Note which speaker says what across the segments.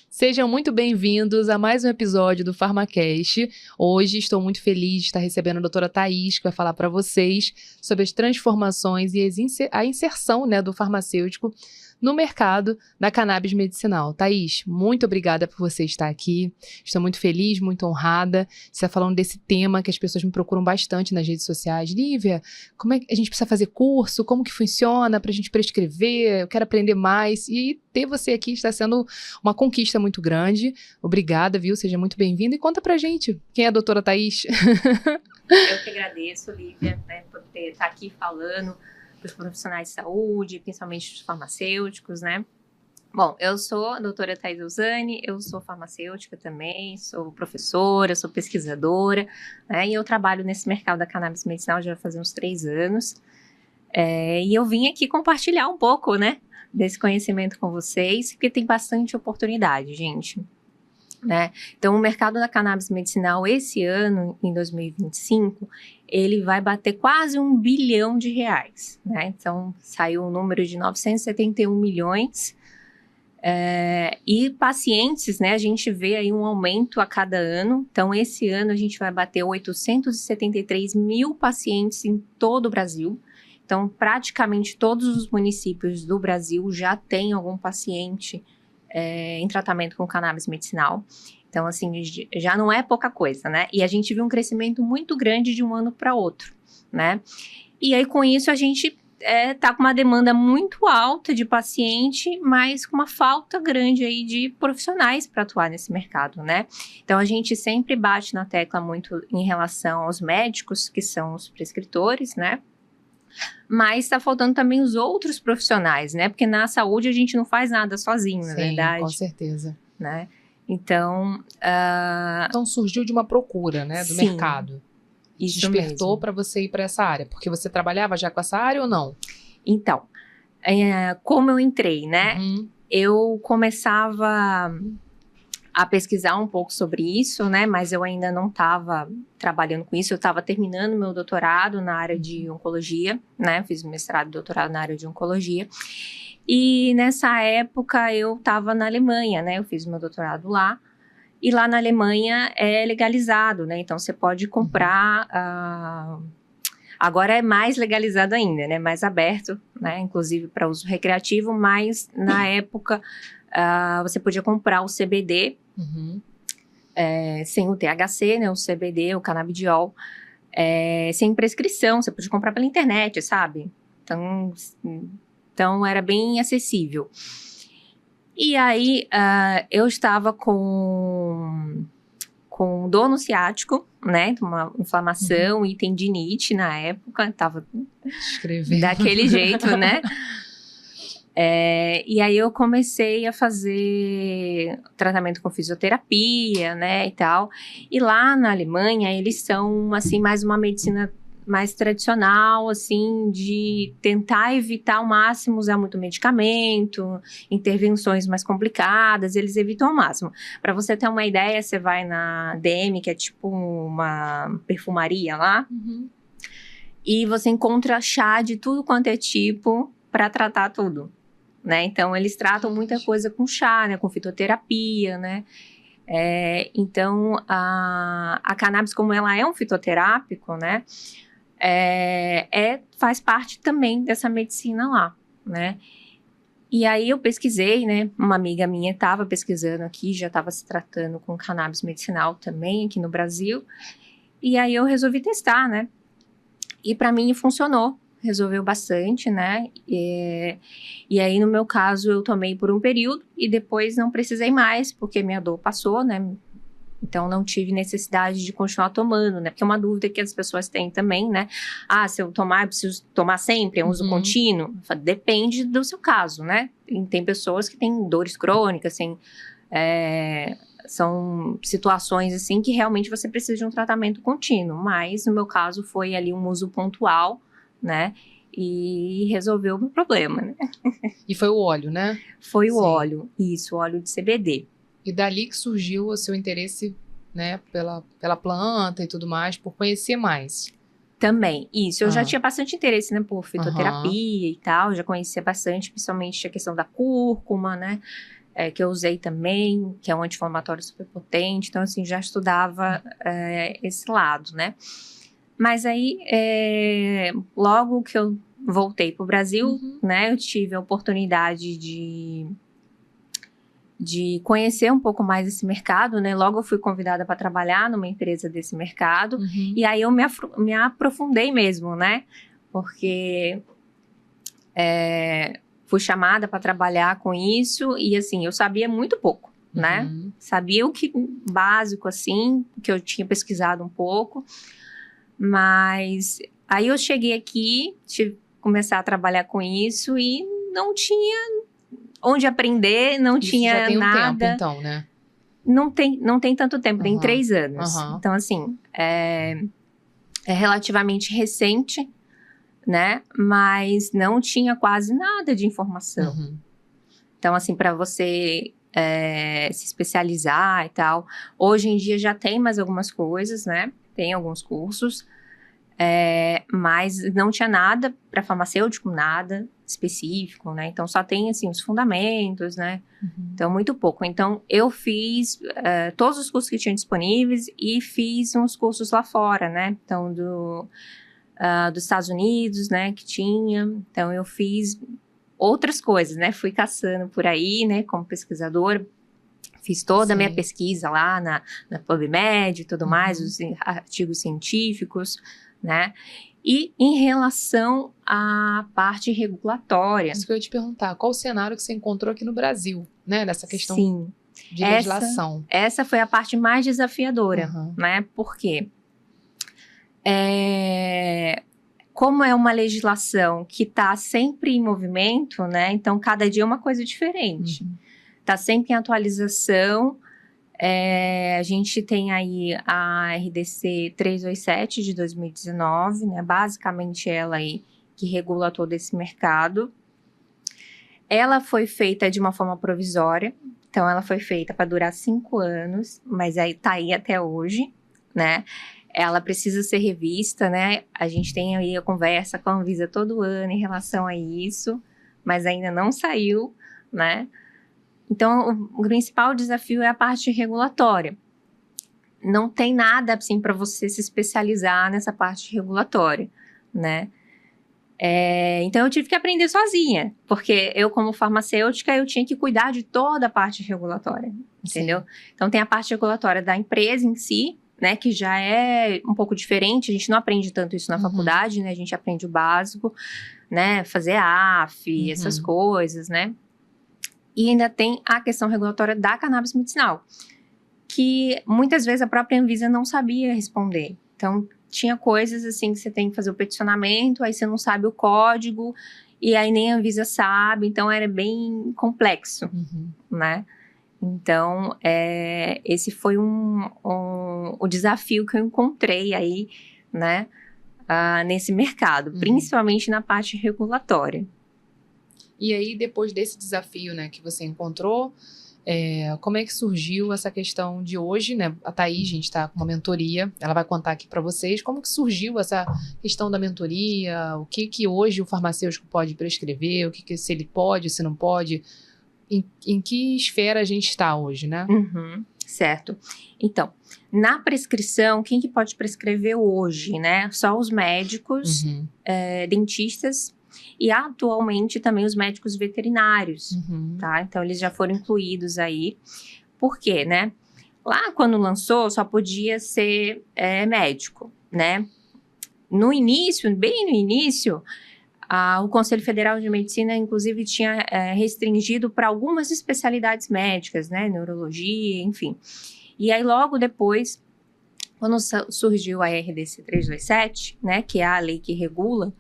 Speaker 1: Sejam muito bem-vindos a mais um episódio do PharmaCast. Hoje estou muito feliz de estar recebendo a doutora Thaís, que vai falar para vocês sobre as transformações e a inserção, do farmacêutico no mercado da cannabis medicinal. Thaís, muito obrigada por você estar aqui. Estou muito feliz, muito honrada. Você está falando desse tema que as pessoas me procuram bastante nas redes sociais. Lívia, como é que a gente precisa fazer curso? Como que funciona para a gente prescrever? Eu quero aprender mais. E ter você aqui está sendo uma conquista muito grande. Obrigada, viu? Seja muito bem-vinda. E conta pra gente, quem é a doutora Thaís?
Speaker 2: Eu que agradeço, Lívia, por estar aqui falando para os profissionais de saúde, principalmente os farmacêuticos, né? Bom, eu sou a doutora Thaís Elzani, eu sou farmacêutica também, sou professora, sou pesquisadora, né? E eu trabalho nesse mercado da cannabis medicinal já faz uns 3 anos. E eu vim aqui compartilhar um pouco, né, desse conhecimento com vocês, porque tem bastante oportunidade, gente. Né? Então, o mercado da cannabis medicinal esse ano, em 2025, ele vai bater quase R$1 bilhão, né? Então, saiu um número de 971 milhões. E pacientes, né? A gente vê aí um aumento a cada ano. Então, esse ano a gente vai bater 873 mil pacientes em todo o Brasil. Então, praticamente todos os municípios do Brasil já têm algum paciente em tratamento com cannabis medicinal. Então, assim, já não é pouca coisa, né? E a gente viu um crescimento muito grande de um ano para outro, né? E aí, com isso, a gente tá com uma demanda muito alta de paciente, mas com uma falta grande aí de profissionais para atuar nesse mercado, né? Então, a gente sempre bate na tecla muito em relação aos médicos, que são os prescritores, né? Mas está faltando também os outros profissionais, né? Porque na saúde a gente não faz nada sozinho, na verdade.
Speaker 1: Com certeza.
Speaker 2: Né? Então...
Speaker 1: Então surgiu de uma procura, né? Do mercado.
Speaker 2: Isso
Speaker 1: despertou para você ir para essa área? Porque você trabalhava já com essa área ou não?
Speaker 2: Então, como eu entrei, né?
Speaker 1: Uhum.
Speaker 2: Eu começava a pesquisar um pouco sobre isso, né? Mas eu ainda não estava trabalhando com isso. Eu estava terminando meu doutorado na área de oncologia, né? Fiz mestrado e doutorado na área de oncologia. E nessa época eu estava na Alemanha, né? Eu fiz meu doutorado lá. E lá na Alemanha é legalizado, né? Então você pode comprar... Agora é mais legalizado ainda, né? Mais aberto, né? Inclusive para uso recreativo. Mas na época você podia comprar o CBD... sem o THC, né, o CBD, o canabidiol, sem prescrição, você pode comprar pela internet, sabe? Então era bem acessível. E aí eu estava com dor no ciático, né, uma inflamação e tendinite na época, estava daquele jeito, né? E aí eu comecei a fazer tratamento com fisioterapia, né, e tal. E lá na Alemanha, eles são, assim, mais uma medicina mais tradicional, assim, de tentar evitar ao máximo usar muito medicamento, intervenções mais complicadas, eles evitam ao máximo. Para você ter uma ideia, você vai na DM, que é tipo uma perfumaria lá, e você encontra chá de tudo quanto é tipo para tratar tudo. Né? Então, eles tratam muita coisa com chá, né? Com fitoterapia, né? Então, a cannabis, como ela é um fitoterápico, né? Faz parte também dessa medicina lá, né? E aí eu pesquisei, né? Uma amiga minha estava pesquisando aqui, já estava se tratando com cannabis medicinal também aqui no Brasil. E aí eu resolvi testar, né? E para mim funcionou. Resolveu bastante, né? E aí, no meu caso, eu tomei por um período e depois não precisei mais, porque minha dor passou, né? Então, não tive necessidade de continuar tomando, né? Porque é uma dúvida que as pessoas têm também, né? Se eu tomar, eu preciso tomar sempre, é um uso contínuo? Depende do seu caso, né? E tem pessoas que têm dores crônicas, são situações, assim, que realmente você precisa de um tratamento contínuo. Mas, no meu caso, foi ali um uso pontual, né? E resolveu o meu problema, né?
Speaker 1: E foi o óleo, né?
Speaker 2: Foi o óleo, isso, o óleo de CBD.
Speaker 1: E dali que surgiu o seu interesse, né, pela planta e tudo mais, por conhecer mais.
Speaker 2: Também, isso. Eu já tinha bastante interesse, né, por fitoterapia e tal. Já conhecia bastante, principalmente a questão da cúrcuma, né? que eu usei também, que é um anti-inflamatório super potente. Então, assim, já estudava esse lado, né? Mas aí, logo que eu voltei para o Brasil, né? Eu tive a oportunidade de conhecer um pouco mais esse mercado, né? Logo eu fui convidada para trabalhar numa empresa desse mercado. E aí eu me aprofundei mesmo, né? Porque fui chamada para trabalhar com isso e, assim, eu sabia muito pouco, né? Sabia o que básico, assim, que eu tinha pesquisado um pouco. Mas aí eu cheguei aqui, tive que começar a trabalhar com isso e não tinha onde aprender, não
Speaker 1: isso
Speaker 2: tinha
Speaker 1: já tem
Speaker 2: nada.
Speaker 1: Um tempo, então, né?
Speaker 2: Não tem tanto tempo, tem 3 anos.
Speaker 1: Uhum.
Speaker 2: Então, assim, é relativamente recente, né? Mas não tinha quase nada de informação.
Speaker 1: Uhum.
Speaker 2: Então, assim, para você se especializar e tal, hoje em dia já tem mais algumas coisas, né? Tem alguns cursos, mas não tinha nada para farmacêutico, nada específico, né? Então, só tem, assim, os fundamentos, né? Então, muito pouco. Então, eu fiz todos os cursos que tinham disponíveis e fiz uns cursos lá fora, né? Então, dos Estados Unidos, né? Que tinha. Então, eu fiz outras coisas, né? Fui caçando por aí, né? Como pesquisadora. Fiz toda a minha pesquisa lá na PubMed e tudo mais, os artigos científicos, né? E em relação à parte regulatória.
Speaker 1: Isso que eu ia te perguntar, qual o cenário que você encontrou aqui no Brasil, né? Nessa questão de
Speaker 2: legislação. Essa foi a parte mais desafiadora, né? Por quê? Como é uma legislação que está sempre em movimento, né? Então, cada dia é uma coisa diferente. Está sempre em atualização. A gente tem aí a RDC 327 de 2019, né? Basicamente ela aí que regula todo esse mercado. Ela foi feita de uma forma provisória, então ela foi feita para durar 5 anos, mas aí tá aí até hoje, né? Ela precisa ser revista, né? A gente tem aí a conversa com a Anvisa todo ano em relação a isso, mas ainda não saiu, né? Então, o principal desafio é a parte regulatória. Não tem nada, assim, para você se especializar nessa parte regulatória, né? Então, eu tive que aprender sozinha, porque eu, como farmacêutica, eu tinha que cuidar de toda a parte regulatória, entendeu? Então, tem a parte regulatória da empresa em si, né, que já é um pouco diferente, a gente não aprende tanto isso na faculdade, né? A gente aprende o básico, né? Fazer AF, essas coisas, né? E ainda tem a questão regulatória da cannabis medicinal, que muitas vezes a própria Anvisa não sabia responder. Então, tinha coisas assim que você tem que fazer o peticionamento, aí você não sabe o código, e aí nem a Anvisa sabe, então era bem complexo, né? Então, esse foi o desafio que eu encontrei aí, né, nesse mercado, principalmente na parte regulatória.
Speaker 1: E aí, depois desse desafio, né, que você encontrou, como é que surgiu essa questão de hoje, né? A Thaís, a gente está com uma mentoria, ela vai contar aqui para vocês como que surgiu essa questão da mentoria, o que hoje o farmacêutico pode prescrever, se ele pode, se não pode, em que esfera a gente está hoje, né?
Speaker 2: Certo. Então, na prescrição, quem que pode prescrever hoje, né? Só os médicos, dentistas, e atualmente também os médicos veterinários, tá? Então, eles já foram incluídos aí. Por quê, né? Lá, quando lançou, só podia ser médico, né? No início, bem no início, o Conselho Federal de Medicina, inclusive, tinha restringido para algumas especialidades médicas, né? Neurologia, enfim. E aí, logo depois, quando surgiu a RDC 327, né? Que é a lei que regula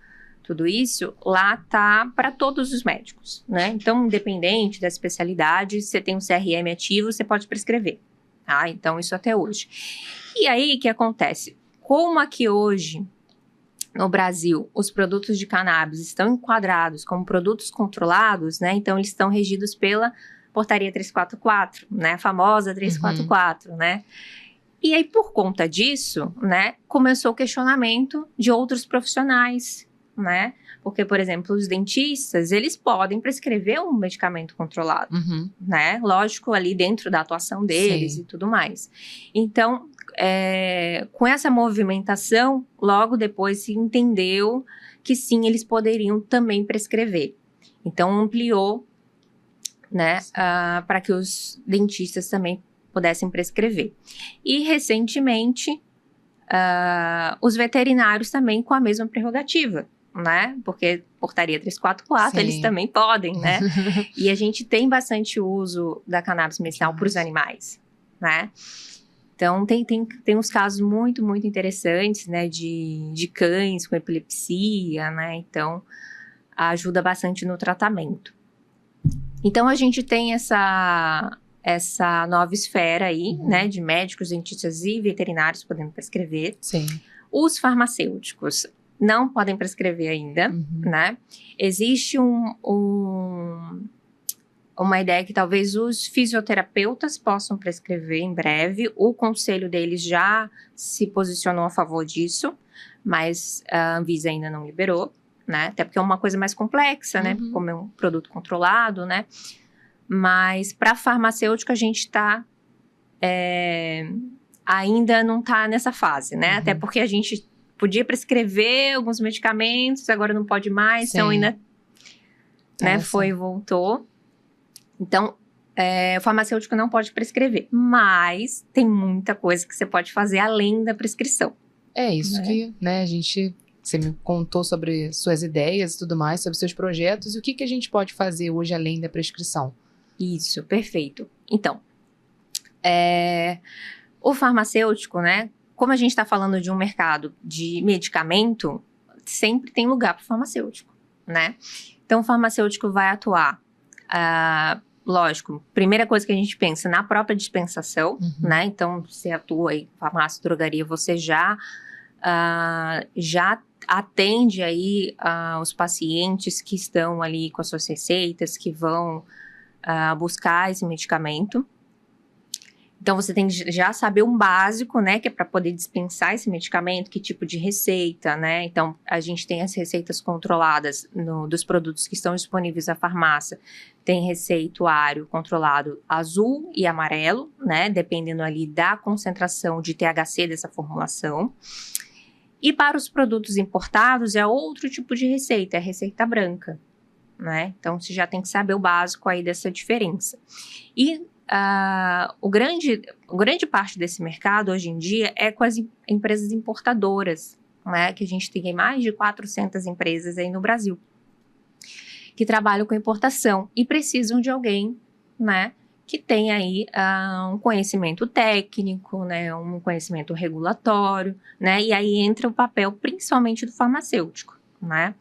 Speaker 2: tudo isso, lá tá para todos os médicos, né? Então, independente da especialidade, você tem um CRM ativo, você pode prescrever, tá? Então, isso até hoje. E aí, o que acontece? Como aqui hoje, no Brasil, os produtos de cannabis estão enquadrados como produtos controlados, né? Então, eles estão regidos pela Portaria 344, né? A famosa 344, né? E aí, por conta disso, né? Começou o questionamento de outros profissionais, né? Porque, por exemplo, os dentistas, eles podem prescrever um medicamento controlado, né? Lógico, ali dentro da atuação deles e tudo mais. Então, com essa movimentação, logo depois se entendeu que sim, eles poderiam também prescrever. Então, ampliou, né, para que os dentistas também pudessem prescrever. E, recentemente, os veterinários também com a mesma prerrogativa, né? Porque portaria 344, eles também podem, né? E a gente tem bastante uso da cannabis medicinal para os animais, né? Então, tem uns casos muito, muito interessantes, né? De cães com epilepsia, né? Então, ajuda bastante no tratamento. Então, a gente tem essa nova esfera aí, né? De médicos, dentistas e veterinários podendo prescrever.
Speaker 1: Sim.
Speaker 2: Os farmacêuticos não podem prescrever ainda, né? Existe uma ideia que talvez os fisioterapeutas possam prescrever em breve. O conselho deles já se posicionou a favor disso, mas a Anvisa ainda não liberou, né? Até porque é uma coisa mais complexa, né? Como é um produto controlado, né? Mas para farmacêutico a gente ainda não está nessa fase, né? Até porque a gente podia prescrever alguns medicamentos, agora não pode mais, então ainda, né? Foi e voltou. Então, o farmacêutico não pode prescrever, mas tem muita coisa que você pode fazer além da prescrição.
Speaker 1: É isso, né? Que, né, você me contou sobre suas ideias e tudo mais, sobre seus projetos, e o que a gente pode fazer hoje além da prescrição?
Speaker 2: Isso, perfeito. Então, o farmacêutico, né, como a gente está falando de um mercado de medicamento, sempre tem lugar para o farmacêutico, né? Então, o farmacêutico vai atuar, lógico, primeira coisa que a gente pensa, na própria dispensação, né? Então, você atua em farmácia, drogaria, você já atende aí os pacientes que estão ali com as suas receitas, que vão buscar esse medicamento. Então, você tem que já saber um básico, né, que é para poder dispensar esse medicamento, que tipo de receita, né? Então, a gente tem as receitas controladas dos produtos que estão disponíveis na farmácia. Tem receituário controlado azul e amarelo, né, dependendo ali da concentração de THC dessa formulação. E para os produtos importados é outro tipo de receita, é a receita branca, né? Então, você já tem que saber o básico aí dessa diferença. E grande parte desse mercado hoje em dia é com as empresas importadoras, né? Que a gente tem mais de 400 empresas aí no Brasil que trabalham com importação e precisam de alguém, né? Que tem aí um conhecimento técnico, né? Um conhecimento regulatório, né? E aí entra o papel principalmente do farmacêutico, né?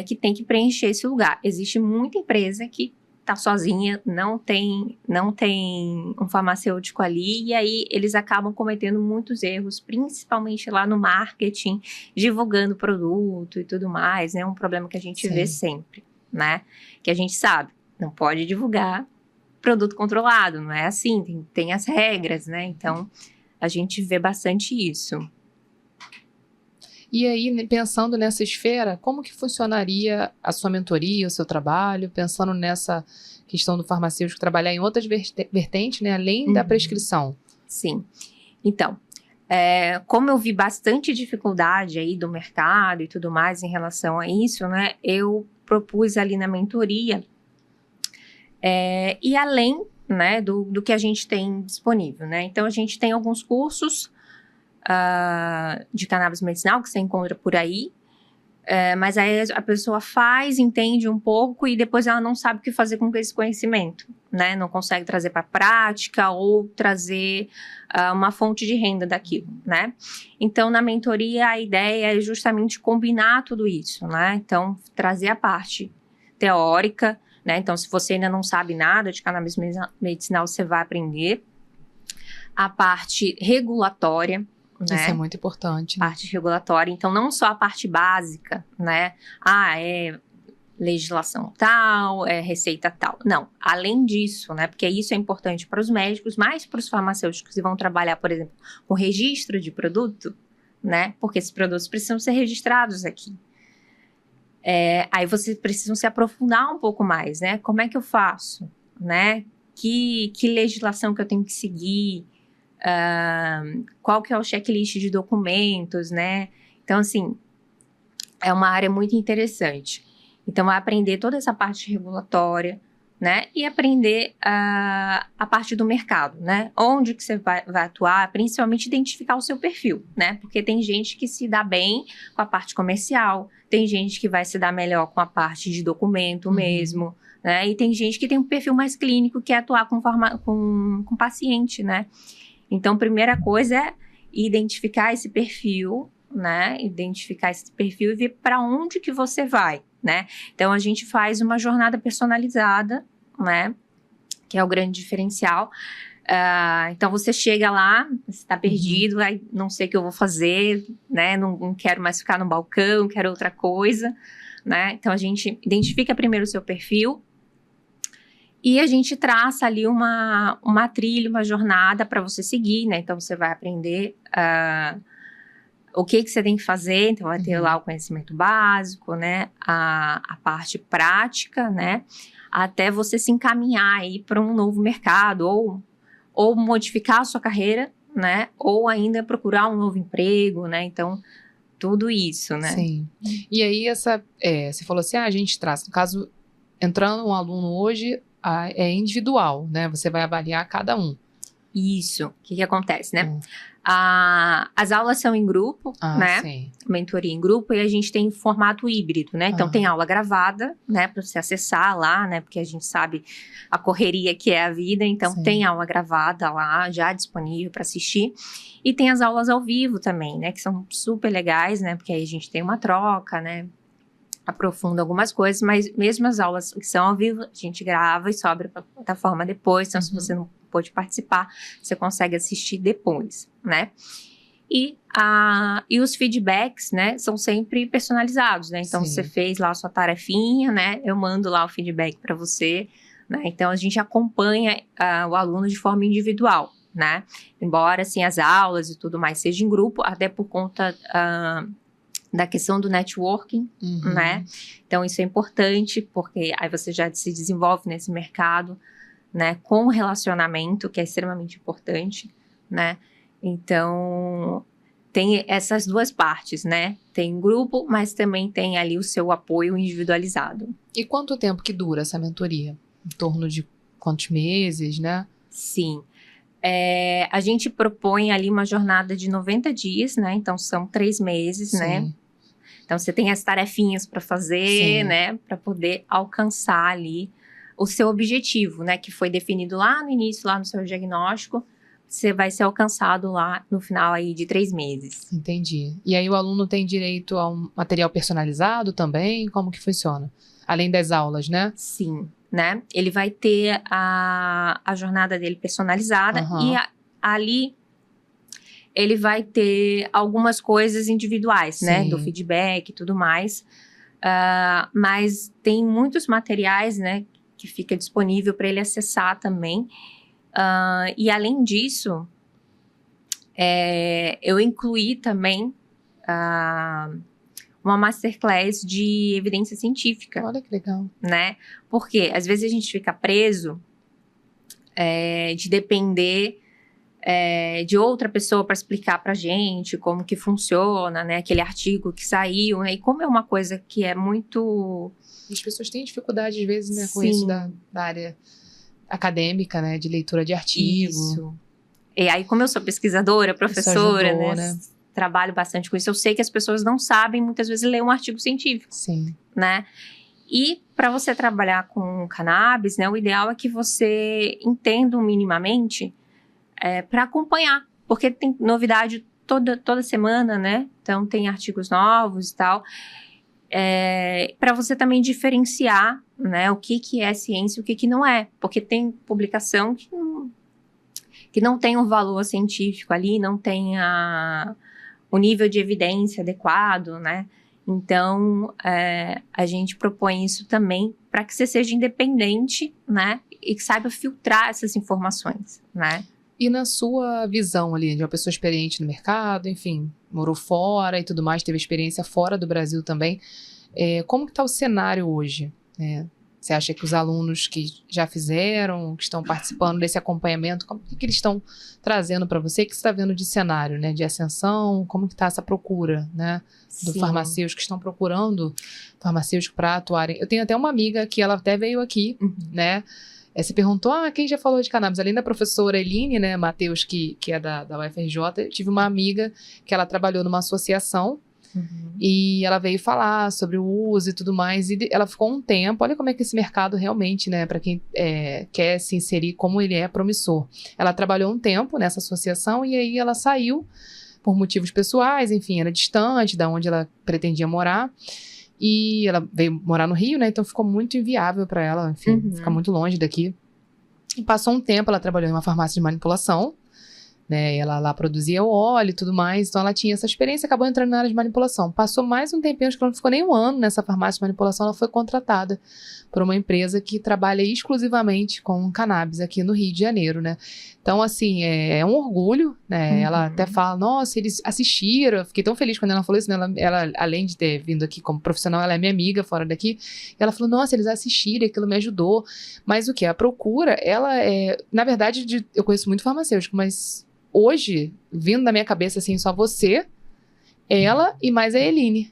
Speaker 2: Que tem que preencher esse lugar. Existe muita empresa que tá sozinha, não tem um farmacêutico ali, e aí eles acabam cometendo muitos erros, principalmente lá no marketing, divulgando produto e tudo mais, né? Um problema que a gente vê sempre, né? Que a gente sabe, não pode divulgar produto controlado, não é assim, tem as regras, né? Então, a gente vê bastante isso.
Speaker 1: E aí, pensando nessa esfera, como que funcionaria a sua mentoria, o seu trabalho, pensando nessa questão do farmacêutico trabalhar em outras vertentes, né, além da prescrição?
Speaker 2: Sim. Então, como eu vi bastante dificuldade aí do mercado e tudo mais em relação a isso, né, eu propus ali na mentoria, e além, né, do que a gente tem disponível, né, então a gente tem alguns cursos de cannabis medicinal que você encontra por aí, mas aí a pessoa faz, entende um pouco e depois ela não sabe o que fazer com esse conhecimento, né? Não consegue trazer para a prática ou trazer uma fonte de renda daquilo, né? Então, na mentoria, a ideia é justamente combinar tudo isso, né? Então, trazer a parte teórica, né? Então, se você ainda não sabe nada de cannabis medicinal, você vai aprender. A parte regulatória, né?
Speaker 1: Isso é muito importante. Né?
Speaker 2: Parte regulatória, então não só a parte básica, né? É legislação tal, é receita tal. Não, além disso, né? Porque isso é importante para os médicos, mas para os farmacêuticos que vão trabalhar, por exemplo, com registro de produto, né? Porque esses produtos precisam ser registrados aqui, Aí vocês precisam se aprofundar um pouco mais, né? Como é que eu faço, né? Que legislação que eu tenho que seguir? Qual que é o checklist de documentos, né? Então, assim, é uma área muito interessante. Então, vai aprender toda essa parte regulatória, né? E aprender a parte do mercado, né? Onde que você vai atuar, principalmente identificar o seu perfil, né? Porque tem gente que se dá bem com a parte comercial, tem gente que vai se dar melhor com a parte de documento mesmo, né? E tem gente que tem um perfil mais clínico, que é atuar com paciente, né? Então, primeira coisa é identificar esse perfil, né? Identificar esse perfil e ver para onde que você vai, né? Então, a gente faz uma jornada personalizada, né? Que é o grande diferencial. Então, você chega lá, você está perdido, aí não sei o que eu vou fazer, né? Não quero mais ficar no balcão, quero outra coisa, né? Então, a gente identifica primeiro o seu perfil e a gente traça ali uma trilha, uma jornada para você seguir, né? Então, você vai aprender o que você tem que fazer, então vai ter lá o conhecimento básico, né? A parte prática, né? Até você se encaminhar aí para um novo mercado, ou modificar a sua carreira, né? Ou ainda procurar um novo emprego, né? Então, tudo isso, né?
Speaker 1: Sim. E aí, você falou assim, a gente traz, no caso, entrando um aluno hoje, é individual, né? Você vai avaliar cada um.
Speaker 2: Isso. O que acontece, né? As aulas são em grupo, né?
Speaker 1: Sim.
Speaker 2: Mentoria em grupo, e a gente tem formato híbrido, né? Então, tem aula gravada, né? Para você acessar lá, né? Porque a gente sabe a correria que é a vida. Então, tem aula gravada lá, já disponível para assistir. E tem as aulas ao vivo também, né? Que são super legais, né? Porque aí a gente tem uma troca, né? Aprofunda algumas coisas, mas mesmo as aulas que são ao vivo, a gente grava e sobe para a plataforma depois. Então, se você não pôde participar, você consegue assistir depois, né? E os feedbacks, né, são sempre personalizados, né? Então, você fez lá a sua tarefinha, né? Eu mando lá o feedback para você, né? Então, a gente acompanha o aluno de forma individual, né? Embora, assim, as aulas e tudo mais seja em grupo, até por conta da questão do networking, né? Então, isso é importante, porque aí você já se desenvolve nesse mercado, né, com relacionamento, que é extremamente importante, né? Então, tem essas duas partes, né? Tem grupo, mas também tem ali o seu apoio individualizado.
Speaker 1: E quanto tempo que dura essa mentoria? Em torno de quantos meses, né?
Speaker 2: Sim. A gente propõe ali uma jornada de 90 dias, né? Então, são 3 meses, né? Então, você tem as tarefinhas para fazer, né? Para poder alcançar ali o seu objetivo, né? Que foi definido lá no início, lá no seu diagnóstico. Você vai ser alcançado lá no final aí de 3 meses.
Speaker 1: Entendi. E aí o aluno tem direito a um material personalizado também? Como que funciona? Além das aulas, né?
Speaker 2: Sim, né? Ele vai ter a jornada dele personalizada e ali ele vai ter algumas coisas individuais, né? Do feedback e tudo mais. Mas tem muitos materiais, né? Que fica disponível para ele acessar também. E além disso, eu incluí também uma masterclass de evidência científica.
Speaker 1: Olha que legal.
Speaker 2: Né? Porque às vezes a gente fica preso de depender de outra pessoa para explicar para a gente como que funciona, né? Aquele artigo que saiu, né? E como é uma coisa que é muito...
Speaker 1: As pessoas têm dificuldade, às vezes, né, com isso da área acadêmica, né? De leitura de artigo.
Speaker 2: Isso. E aí, como eu sou pesquisadora, professora, né? Trabalho bastante com isso. Eu sei que as pessoas não sabem, muitas vezes, ler um artigo científico.
Speaker 1: Sim.
Speaker 2: Né? E para você trabalhar com cannabis, né? O ideal é que você entenda minimamente para acompanhar. Porque tem novidade toda semana, né? Então, tem artigos novos e tal. Para você também diferenciar, né, o que é ciência e o que não é. Porque tem publicação que não tem um valor científico ali, não tem o nível de evidência adequado, né? Então, a gente propõe isso também para que você seja independente, né? E que saiba filtrar essas informações, né?
Speaker 1: E na sua visão ali, de uma pessoa experiente no mercado, enfim, morou fora e tudo mais, teve experiência fora do Brasil também, Como que está o cenário hoje? Você acha que os alunos que já fizeram, que estão participando desse acompanhamento, o que eles estão trazendo para você? O que você está vendo de cenário, né? De ascensão? Como que está essa procura, né? Do farmacêutico que estão procurando farmacêutico para atuarem. Eu tenho até uma amiga que ela até veio aqui, né? Você perguntou, quem já falou de cannabis? Além da professora Eline, né, Matheus, que é da UFRJ, eu tive uma amiga que ela trabalhou numa associação e ela veio falar sobre o uso e tudo mais, e ela ficou um tempo, olha como é que esse mercado realmente, né, para quem quer se inserir, como ele é promissor. Ela trabalhou um tempo nessa associação e aí ela saiu por motivos pessoais, enfim, era distante da onde ela pretendia morar, e ela veio morar no Rio, né, então ficou muito inviável para ela, enfim, ficar muito longe daqui. E passou um tempo, ela trabalhou em uma farmácia de manipulação, né, ela lá produzia o óleo e tudo mais, então ela tinha essa experiência, acabou entrando na área de manipulação. Passou mais um tempinho, acho que ela não ficou nem um ano nessa farmácia de manipulação, ela foi contratada por uma empresa que trabalha exclusivamente com cannabis aqui no Rio de Janeiro, né. Então, assim, é um orgulho, né, ela até fala, nossa, eles assistiram, eu fiquei tão feliz quando ela falou isso, né, ela, além de ter vindo aqui como profissional, ela é minha amiga fora daqui, e ela falou, nossa, eles assistiram, aquilo me ajudou, mas o que? A procura, ela na verdade, eu conheço muito farmacêutico, mas hoje, vindo da minha cabeça, assim, só você, ela e mais a Eline.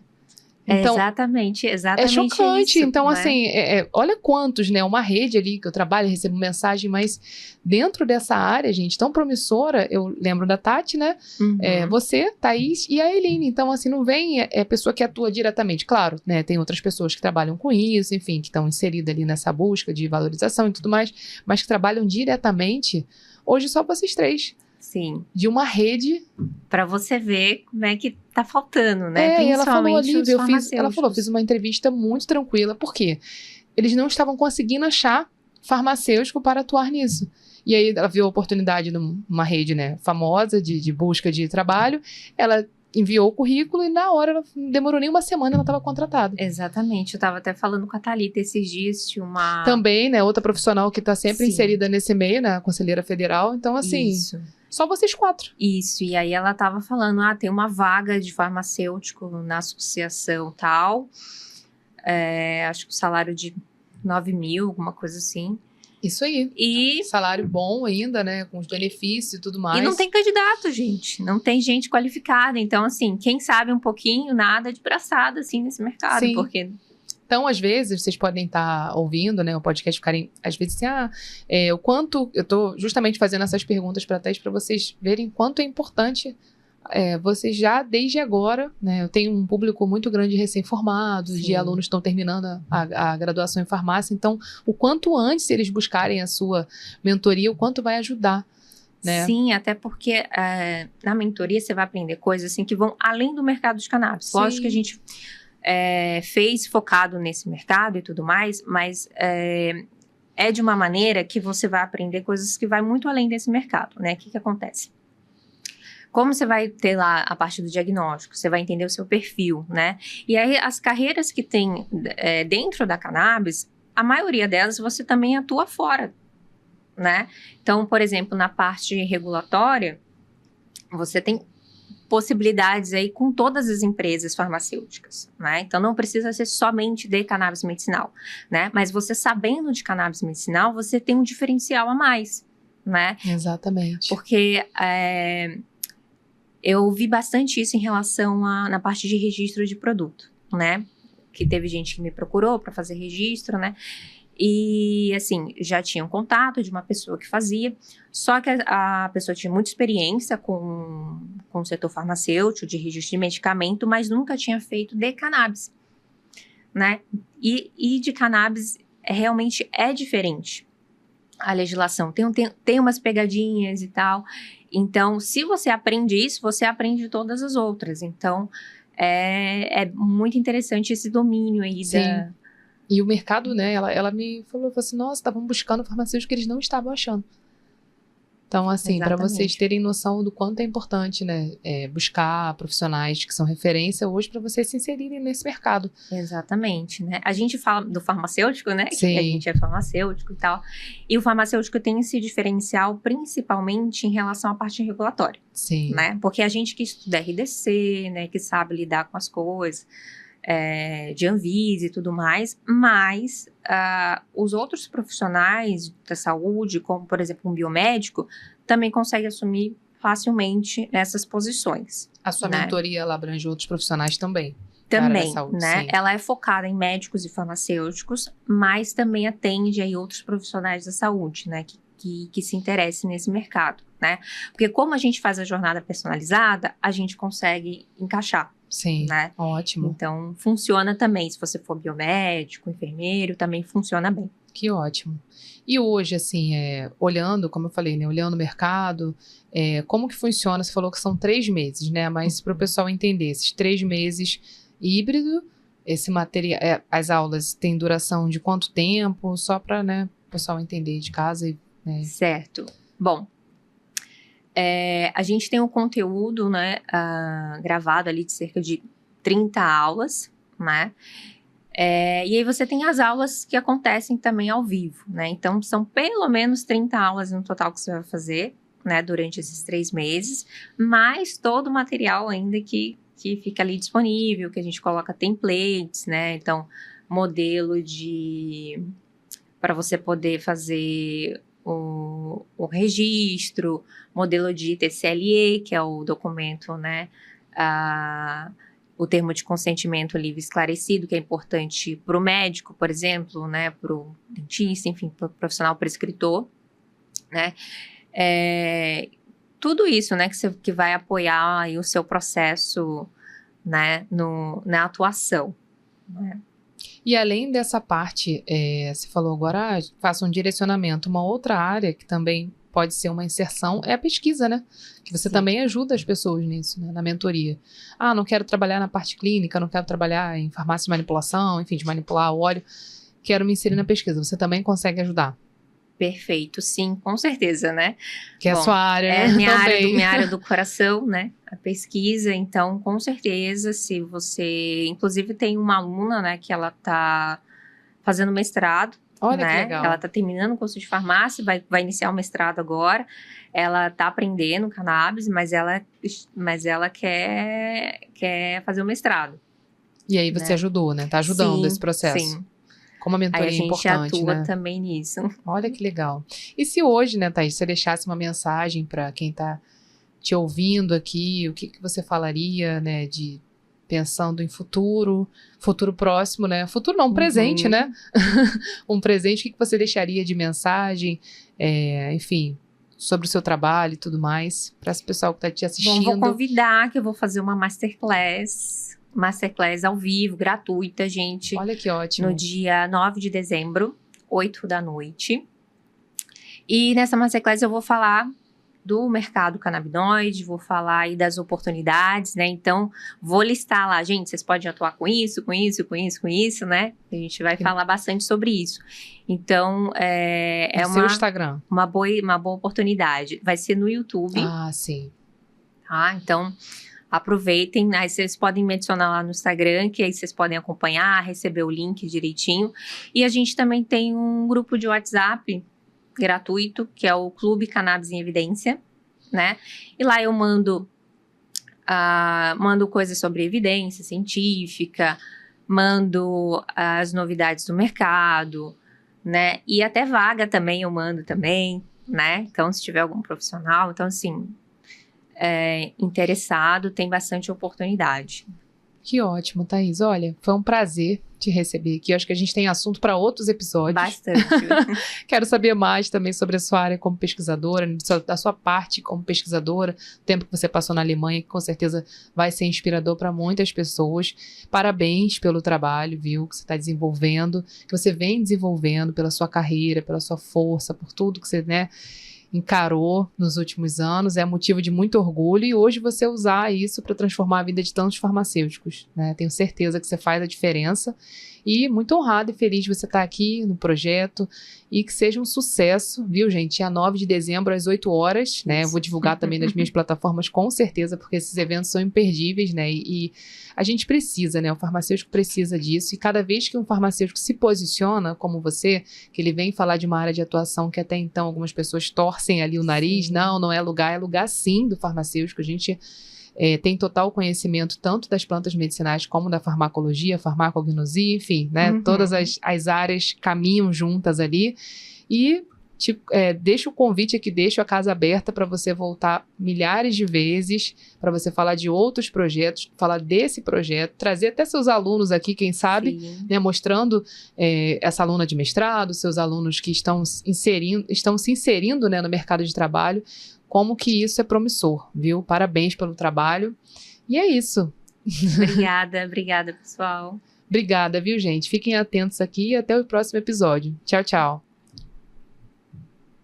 Speaker 1: Então,
Speaker 2: exatamente
Speaker 1: é chocante.
Speaker 2: isso,
Speaker 1: então,
Speaker 2: né?
Speaker 1: assim, olha quantos, né? Uma rede ali que eu trabalho, recebo mensagem, mas dentro dessa área, gente, tão promissora, eu lembro da Tati, né? Você, Thaís e a Eline. Então, assim, não vem pessoa que atua diretamente. Claro, né? Tem outras pessoas que trabalham com isso, enfim, que estão inseridas ali nessa busca de valorização e tudo mais, mas que trabalham diretamente. Hoje, só vocês três.
Speaker 2: Sim.
Speaker 1: De uma rede.
Speaker 2: Para você ver como é que tá faltando, né?
Speaker 1: Principalmente ela falou, Olivia,
Speaker 2: eu
Speaker 1: fiz uma entrevista muito tranquila. Por quê? Eles não estavam conseguindo achar farmacêutico para atuar nisso. E aí ela viu a oportunidade numa rede, né, famosa de busca de trabalho. Ela enviou o currículo e na hora, não demorou nem uma semana, ela estava contratada.
Speaker 2: Exatamente. Eu estava até falando com a Thalita esses dias, tinha uma...
Speaker 1: Também, né, outra profissional que está sempre inserida nesse meio, né, a conselheira federal. Então, assim...
Speaker 2: Isso.
Speaker 1: Só vocês 4.
Speaker 2: Isso, e aí ela tava falando, tem uma vaga de farmacêutico na associação tal, acho que o salário de 9 mil, alguma coisa assim.
Speaker 1: Isso aí.
Speaker 2: E
Speaker 1: salário bom ainda, né, com os benefícios e tudo mais.
Speaker 2: E não tem candidato, gente, não tem gente qualificada, então assim, quem sabe um pouquinho, nada de braçada, assim, nesse mercado,
Speaker 1: Sim.
Speaker 2: Porque...
Speaker 1: Então, às vezes, vocês podem estar ouvindo, né, o podcast ficarem, às vezes, assim, o quanto... Eu tô justamente fazendo essas perguntas para vocês verem quanto é importante vocês já, desde agora, né, eu tenho um público muito grande de recém-formados, de alunos que estão terminando a graduação em farmácia, então, o quanto antes eles buscarem a sua mentoria, o quanto vai ajudar, né?
Speaker 2: Sim, até porque na mentoria você vai aprender coisas, assim, que vão além do mercado de cannabis.
Speaker 1: Sim.
Speaker 2: Lógico que a gente... fez focado nesse mercado e tudo mais, mas é de uma maneira que você vai aprender coisas que vai muito além desse mercado, né? O que acontece? Como você vai ter lá a parte do diagnóstico, você vai entender o seu perfil, né? E aí as carreiras que tem dentro da cannabis, a maioria delas você também atua fora, né? Então, por exemplo, na parte regulatória, você tem possibilidades aí com todas as empresas farmacêuticas, né? Então, não precisa ser somente de cannabis medicinal, né? Mas você sabendo de cannabis medicinal, você tem um diferencial a mais, né?
Speaker 1: Exatamente.
Speaker 2: Porque eu vi bastante isso em relação na parte de registro de produto, né? Que teve gente que me procurou para fazer registro, né? E, assim, já tinha um contato de uma pessoa que fazia, só que a pessoa tinha muita experiência com o setor farmacêutico, de registro de medicamento, mas nunca tinha feito de cannabis, né? E de cannabis realmente é diferente a legislação. Tem umas pegadinhas e tal. Então, se você aprende isso, você aprende todas as outras. Então, é muito interessante esse domínio aí da...
Speaker 1: E o mercado, né, ela me falou assim, nossa, estavam buscando farmacêuticos que eles não estavam achando. Então, assim, para vocês terem noção do quanto é importante, né, buscar profissionais que são referência hoje para vocês se inserirem nesse mercado.
Speaker 2: Exatamente, né? A gente fala do farmacêutico, né?
Speaker 1: Sim.
Speaker 2: Que a gente é farmacêutico e tal. E o farmacêutico tem esse diferencial principalmente em relação à parte regulatória.
Speaker 1: Sim.
Speaker 2: Né? Porque a gente que estuda RDC, né, que sabe lidar com as coisas, de Anvisa e tudo mais, mas os outros profissionais da saúde, como por exemplo um biomédico, também consegue assumir facilmente essas posições.
Speaker 1: A sua
Speaker 2: né?
Speaker 1: mentoria ela abrange outros profissionais também. Da área da
Speaker 2: Também,
Speaker 1: saúde,
Speaker 2: né?
Speaker 1: sim.
Speaker 2: Ela é focada em médicos e farmacêuticos, mas também atende aí outros profissionais da saúde, né? Que se interessem nesse mercado, né? Porque como a gente faz a jornada personalizada, a gente consegue encaixar.
Speaker 1: Sim,
Speaker 2: né?
Speaker 1: ótimo.
Speaker 2: Então, funciona também. Se você for biomédico, enfermeiro, também funciona bem.
Speaker 1: Que ótimo. E hoje, assim, olhando, como eu falei, né, olhando o mercado, como que funciona? Você falou que são 3 meses, né? Mas para o pessoal entender, esses 3 meses híbrido, esse material, as aulas têm duração de quanto tempo? Só para, né, o pessoal entender de casa. Né?
Speaker 2: Certo. Bom, a gente tem um conteúdo, né, gravado ali de cerca de 30 aulas, né? E aí você tem as aulas que acontecem também ao vivo, né? Então, são pelo menos 30 aulas no total que você vai fazer, né, durante esses 3 meses, mais todo o material ainda que fica ali disponível, que a gente coloca templates, né? Então, modelo para você poder fazer o registro, modelo de TCLE, que é o documento, né? O termo de consentimento livre esclarecido, que é importante para o médico, por exemplo, né? Para o dentista, enfim, para o profissional prescritor, né? Tudo isso, né? Que vai apoiar aí o seu processo, né? Na atuação, né?
Speaker 1: E além dessa parte, você falou agora, faça um direcionamento. Uma outra área que também pode ser uma inserção é a pesquisa, né? Que você também ajuda as pessoas nisso, né? Na mentoria. Não quero trabalhar na parte clínica, não quero trabalhar em farmácia de manipulação, enfim, de manipular o óleo. Quero me inserir na pesquisa. Você também consegue ajudar.
Speaker 2: Perfeito, sim, com certeza, né?
Speaker 1: Que é a sua área,
Speaker 2: é
Speaker 1: né?
Speaker 2: minha área do coração, né? A pesquisa, então, com certeza, se você... Inclusive, tem uma aluna, né? Que ela tá fazendo mestrado.
Speaker 1: Olha
Speaker 2: né?
Speaker 1: que legal.
Speaker 2: Ela tá terminando o curso de farmácia, vai iniciar o mestrado agora. Ela tá aprendendo cannabis, mas ela quer fazer o mestrado.
Speaker 1: E aí você ajudou, né? Tá ajudando esse processo.
Speaker 2: Sim.
Speaker 1: Como a mentoria é importante,
Speaker 2: né? A gente atua
Speaker 1: né?
Speaker 2: também nisso.
Speaker 1: Olha que legal. E se hoje, né, Thaís, você deixasse uma mensagem para quem tá te ouvindo aqui, o que você falaria, né, pensando em futuro próximo, né? Futuro não, presente, né? Um presente, o que você deixaria de mensagem, enfim, sobre o seu trabalho e tudo mais, para esse pessoal que está te assistindo?
Speaker 2: Bom, vou convidar que eu vou fazer uma masterclass ao vivo, gratuita, gente.
Speaker 1: Olha que ótimo.
Speaker 2: No dia 9 de dezembro, 8 da noite. E nessa masterclass eu vou falar do mercado canabinoide, vou falar aí das oportunidades, né? Então, vou listar lá, gente, vocês podem atuar com isso, né? A gente vai falar bastante sobre isso. Então,
Speaker 1: seu Instagram.
Speaker 2: Uma boa oportunidade. Vai ser no YouTube.
Speaker 1: Sim.
Speaker 2: Tá? Então, aproveitem, aí vocês podem me adicionar lá no Instagram, que aí vocês podem acompanhar, receber o link direitinho. E a gente também tem um grupo de WhatsApp gratuito, que é o Clube Cannabis em Evidência, né? E lá eu mando coisas sobre evidência científica, mando as novidades do mercado, né? E até vaga também eu mando também, né? Então, se tiver algum profissional, então assim, interessado, tem bastante oportunidade.
Speaker 1: Que ótimo, Thaís. Olha, foi um prazer te receber aqui. Eu acho que a gente tem assunto para outros episódios.
Speaker 2: Bastante.
Speaker 1: Quero saber mais também sobre a sua área como pesquisadora, da sua parte como pesquisadora, o tempo que você passou na Alemanha, que com certeza vai ser inspirador para muitas pessoas. Parabéns pelo trabalho, viu, que você está desenvolvendo, que você vem desenvolvendo pela sua carreira, pela sua força, por tudo que você, né, encarou nos últimos anos, é motivo de muito orgulho, e hoje você usar isso para transformar a vida de tantos farmacêuticos, né? Tenho certeza que você faz a diferença, e muito honrado e feliz de você estar aqui no projeto, e que seja um sucesso, viu, gente? Dia 9 de dezembro às 8 horas, né? Eu vou divulgar também nas minhas plataformas, com certeza, porque esses eventos são imperdíveis, né? E a gente precisa, né? O farmacêutico precisa disso, e cada vez que um farmacêutico se posiciona, como você, que ele vem falar de uma área de atuação que até então algumas pessoas torcem ali o nariz, não é lugar sim do farmacêutico, a gente tem total conhecimento tanto das plantas medicinais como da farmacologia, farmacognosia, enfim, né? Todas as áreas caminham juntas ali. E deixo o convite aqui, deixo a casa aberta para você voltar milhares de vezes, para você falar de outros projetos, falar desse projeto, trazer até seus alunos aqui, quem sabe, né, mostrando essa aluna de mestrado, seus alunos que estão se inserindo, né, no mercado de trabalho, como que isso é promissor, viu? Parabéns pelo trabalho. E é isso.
Speaker 2: Obrigada, pessoal.
Speaker 1: Obrigada, viu, gente? Fiquem atentos aqui e até o próximo episódio. Tchau, tchau.